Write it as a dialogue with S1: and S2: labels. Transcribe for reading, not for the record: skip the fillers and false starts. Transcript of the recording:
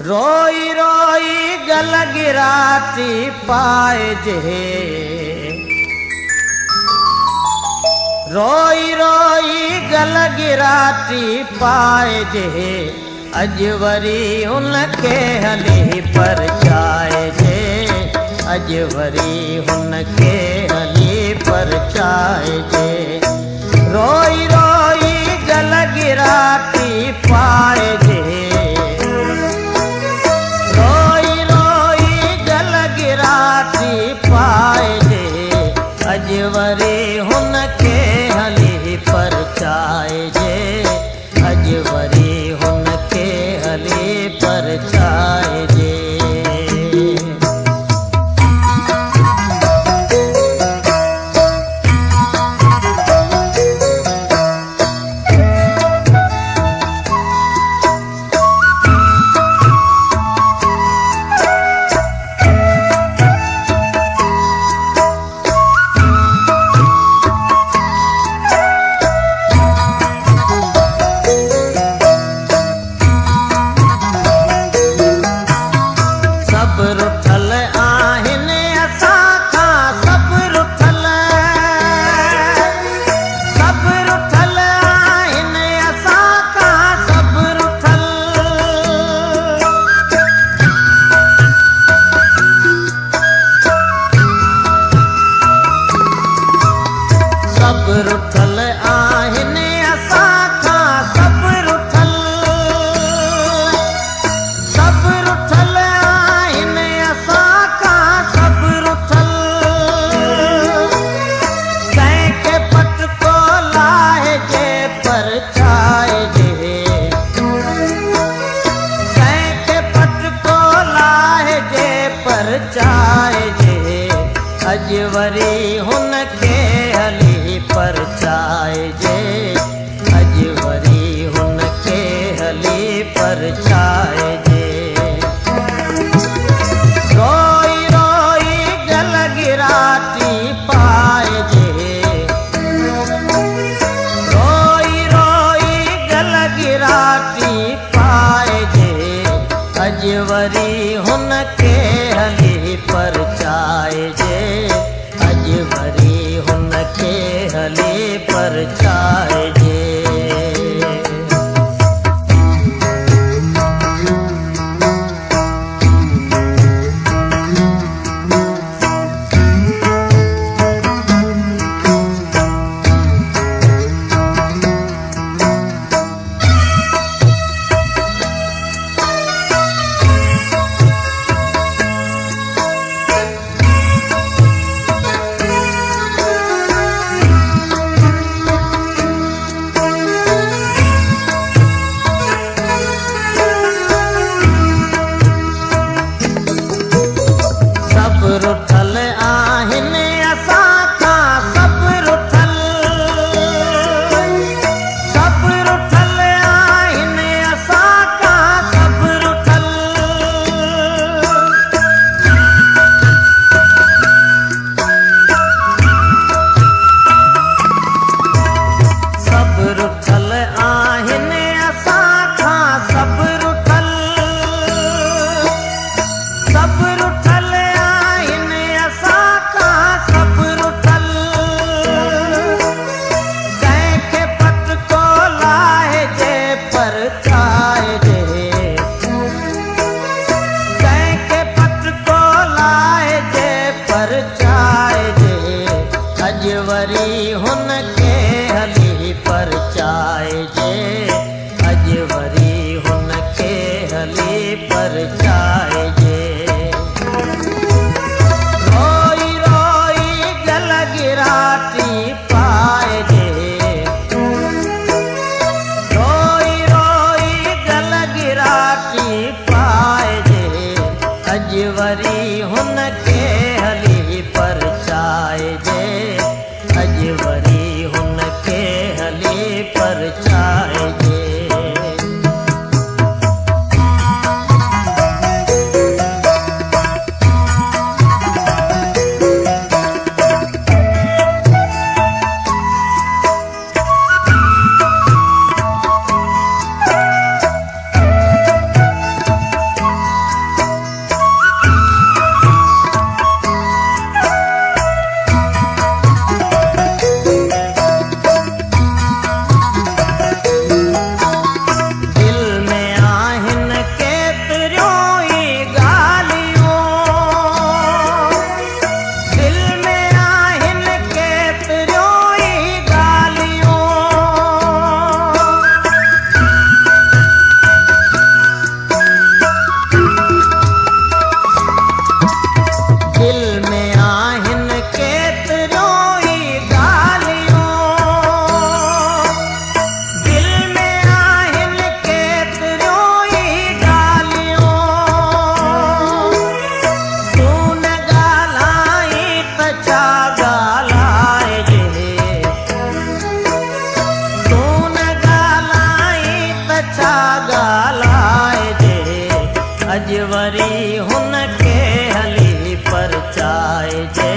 S1: रोई रोई गल गिराती पाए जे, रोई रोई गल गिराती पाए जे, अज वरी हुनखे हली परचाए जे, अज वरी हुनखे हली परचाए जे। रोई रोई गल गिराती पाए जे, रोई रोई गल गिराती पाए जे, अज वरी हुनखे हली परचाए जे, अज वरी हुनखे हली परचाए जे। अज वरी हुनखे हली परचाए जे, अज वरी हुनखे हली परचाए जे। रोई रोई गल गिराती पाए जे, रोई रोई गल गिराती पाए जे, अज वरी हुनखे हली परचाए जे, अज वरी हुनखे हली परचाए जे। रुठल आहिनि असां खां सब रुठल, सब रुठल आहिनि असां खां सब रुठल, सब रुठल आहिनि असां खां सब रुठल, सब रुठल अज वरी हुनखे हली परचाए जे, अज वरी हुनखे हली परचाए जे। रोई रोई गल गिराती पाए जे, रोई रोई अच्छा ॻाल्हाइजे, अॼु वरी हुन खे हली परचाइजे।